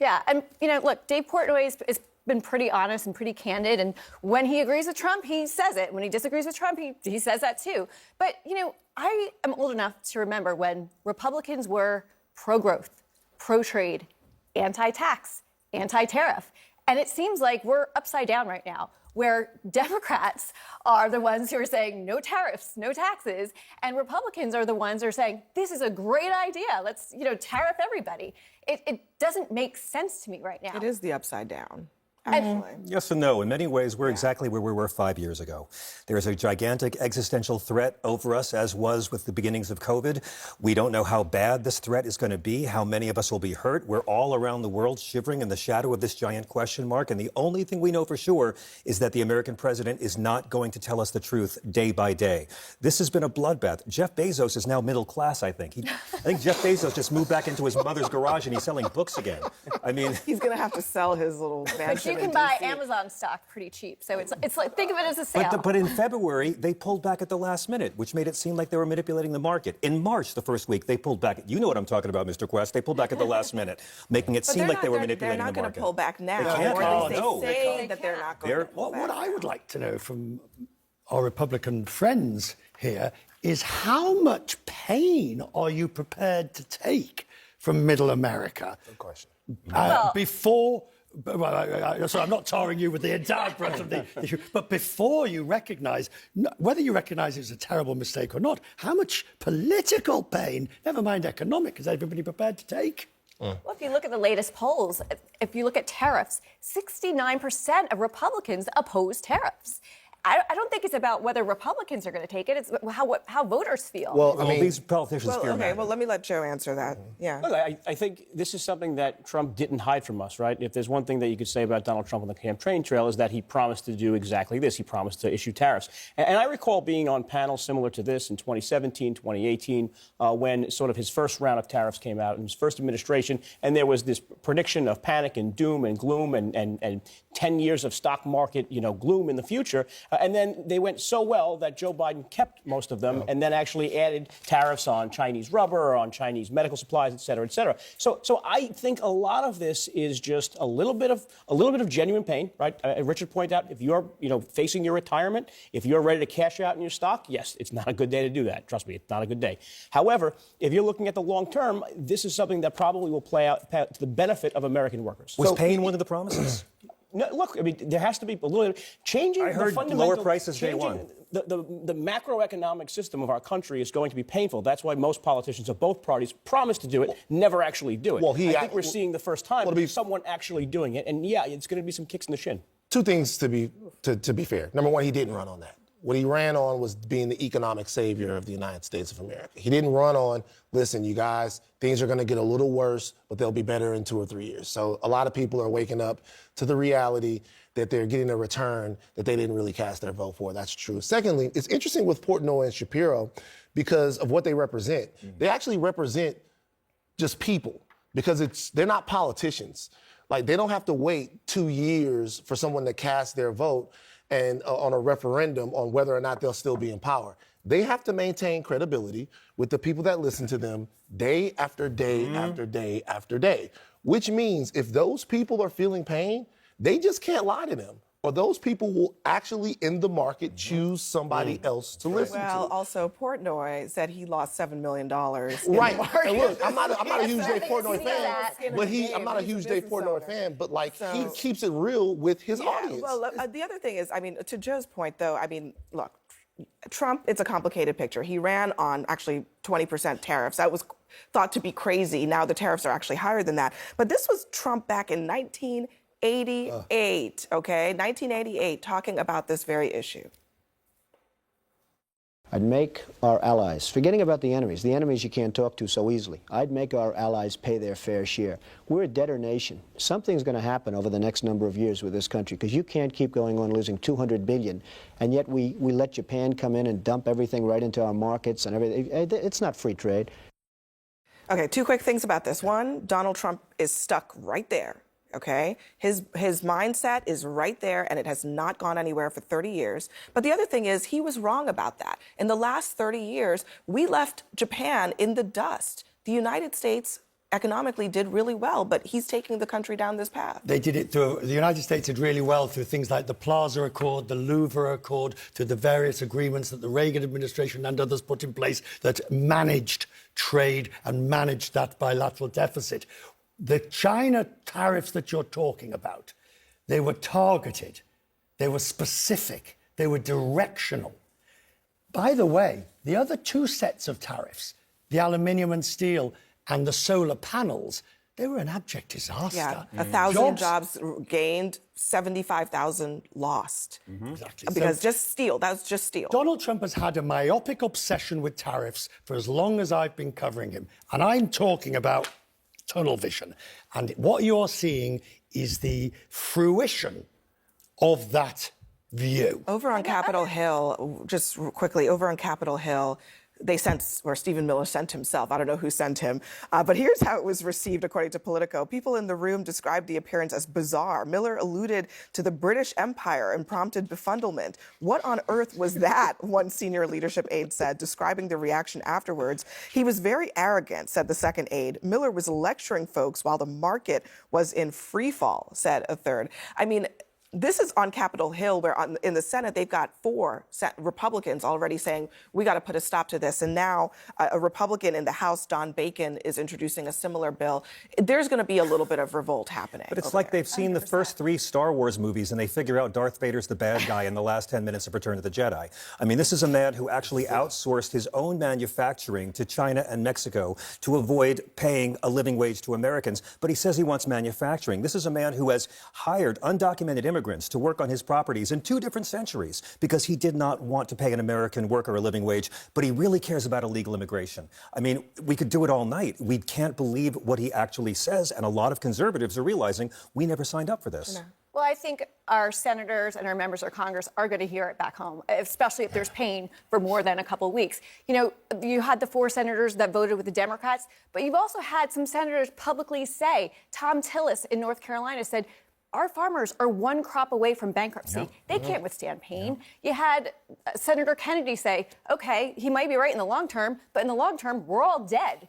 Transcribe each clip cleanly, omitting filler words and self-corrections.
Yeah, and look, Dave Portnoy has been pretty honest and pretty candid, and when he agrees with Trump, he says it. When he disagrees with Trump, he says that too. But I am old enough to remember when Republicans were pro-growth, pro-trade, anti-tax, anti-tariff, and it seems like we're upside down right now, where Democrats are the ones who are saying no tariffs, no taxes, and Republicans are the ones who are saying this is a great idea. Let's, tariff everybody. It doesn't make sense to me right now. It is the upside down. Actually. Yes and no. In many ways, we're exactly where we were 5 years ago. There is a gigantic existential threat over us, as was with the beginnings of COVID. We don't know how bad this threat is going to be, how many of us will be hurt. We're all around the world shivering in the shadow of this giant question mark. And the only thing we know for sure is that the American president is not going to tell us the truth day by day. This has been a bloodbath. Jeff Bezos is now middle class, I think. I think Jeff Bezos just moved back into his mother's garage and he's selling books again. I mean, he's going to have to sell his little mansion. You can buy Amazon stock pretty cheap, so it's like, think of it as a sale. But in February, they pulled back at the last minute, which made it seem like they were manipulating the market. In March, the first week, they pulled back. You know what I'm talking about, Mr. Quest. They pulled back at the last minute, making it seem like they were manipulating the market. They're not going to pull back now. They can't. Or at least No. they say that they're not going to pull back. What I would like to know from our Republican friends here is how much pain are you prepared to take from Middle America? Good question. So I'm not tarring you with the entire brunt of the issue, but before you recognise, whether you recognise it was a terrible mistake or not, how much political pain, never mind economic, is everybody prepared to take? Well, if you look at the latest polls, if you look at tariffs, 69% of Republicans oppose tariffs. I don't think it's about whether Republicans are going to take it. It's how voters feel. Well, I mean, these politicians fear okay, well, let me let Joe answer that. Yeah. Look, I think this is something that Trump didn't hide from us, right? If there's one thing that you could say about Donald Trump on the campaign trail is that he promised to do exactly this. He promised to issue tariffs. And I recall being on panels similar to this in 2017, 2018, when sort of his first round of tariffs came out in his first administration, and there was this prediction of panic and doom and gloom and 10 years of stock market, gloom in the future. And then they went so well that Joe Biden kept most of them and then actually added tariffs on Chinese rubber, on Chinese medical supplies, et cetera, et cetera. So I think a lot of this is just a little bit of genuine pain, right? Richard pointed out, if you're, facing your retirement, if you're ready to cash out in your stock, yes, it's not a good day to do that. Trust me, it's not a good day. However, if you're looking at the long term, this is something that probably will play out to the benefit of American workers. Was pain one of the promises? No, look, I mean, there has to be a little changing. I heard the fundamental, lower prices day one. The macroeconomic system of our country is going to be painful. That's why most politicians of both parties promise to do it, never actually do it. Well, I think we're seeing the first time someone actually doing it, and yeah, it's going to be some kicks in the shin. Two things to be fair. Number one, he didn't run on that. What he ran on was being the economic savior of the United States of America. He didn't run on, listen, you guys, things are going to get a little worse, but they'll be better in 2 or 3 years. So a lot of people are waking up to the reality that they're getting a return that they didn't really cast their vote for. That's true. Secondly, it's interesting with Portnoy and Shapiro because of what they represent. They actually represent just people because they're not politicians. Like, they don't have to wait 2 years for someone to cast their vote and on a referendum on whether or not they'll still be in power. They have to maintain credibility with the people that listen to them day after day after day after day, which means if those people are feeling pain, they just can't lie to them. Or those people will actually, in the market, choose somebody else to listen to. Well, also, Portnoy said he lost $7 million. Right. And look, I'm not a huge Dave Portnoy fan, but I'm not a huge Dave Portnoy fan, but he keeps it real with his audience. Well, the other thing is, to Joe's point, though, look, Trump, it's a complicated picture. He ran on actually 20% tariffs. That was thought to be crazy. Now the tariffs are actually higher than that. But this was Trump back in 1988, okay? 1988, talking about this very issue. I'd make our allies, forgetting about the enemies you can't talk to so easily, I'd make our allies pay their fair share. We're a debtor nation. Something's going to happen over the next number of years with this country because you can't keep going on losing $200 billion, and yet we let Japan come in and dump everything right into our markets and everything. It's not free trade. Okay, 2 quick things about this. One, Donald Trump is stuck right there. Okay, his mindset is right there, and it has not gone anywhere for 30 years. But the other thing is, he was wrong about that. In the last 30 years, we left Japan in the dust. The United States economically did really well, but he's taking the country down this path. They did it through, the United States did really well through things like the Plaza Accord, the Louvre Accord, through the various agreements that the Reagan administration and others put in place that managed trade and managed that bilateral deficit. The China tariffs that you're talking about, they were targeted, they were specific, they were directional. By the way, the other two sets of tariffs, the aluminium and steel and the solar panels, they were an abject disaster. Yeah, 1,000 jobs gained, 75,000 lost. Exactly. Because So just steel, that was just steel. Donald Trump has had a myopic obsession with tariffs for as long as I've been covering him. And I'm talking about tunnel vision. And what you're seeing is the fruition of that view. Over on Capitol Hill, just quickly, over on Capitol Hill, they sent, or Stephen Miller sent himself, I don't know who sent him, but here's how it was received according to Politico. People in the room described the appearance as bizarre. Miller alluded to the British Empire and prompted befuddlement. What on earth was that? One senior leadership aide said, describing the reaction afterwards. He was very arrogant, said the second aide. Miller was lecturing folks while the market was in free fall, said a third. I mean, this is on Capitol Hill, where in the Senate, they've got 4 Republicans already saying, we got to put a stop to this. And now a Republican in the House, Don Bacon, is introducing a similar bill. There's going to be a little bit of revolt happening. But it's like they've seen the first 3 Star Wars movies and they figure out Darth Vader's the bad guy in the last 10 minutes of Return of the Jedi. I mean, this is a man who actually outsourced his own manufacturing to China and Mexico to avoid paying a living wage to Americans. But he says he wants manufacturing. This is a man who has hired undocumented immigrants to work on his properties in 2 different centuries because he did not want to pay an American worker a living wage, but he really cares about illegal immigration. I mean, we could do it all night. We can't believe what he actually says, and a lot of conservatives are realizing we never signed up for this. No. Well, I think our senators and our members of Congress are going to hear it back home, especially if there's pain for more than a couple of weeks. You know, you had the 4 senators that voted with the Democrats, but you've also had some senators publicly say, Tom Tillis in North Carolina said, our farmers are 1 crop away from bankruptcy. Yep. They can't withstand pain. You had Senator Kennedy say, okay, he might be right in the long term, but in the long term, we're all dead.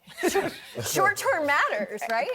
Short term matters, right?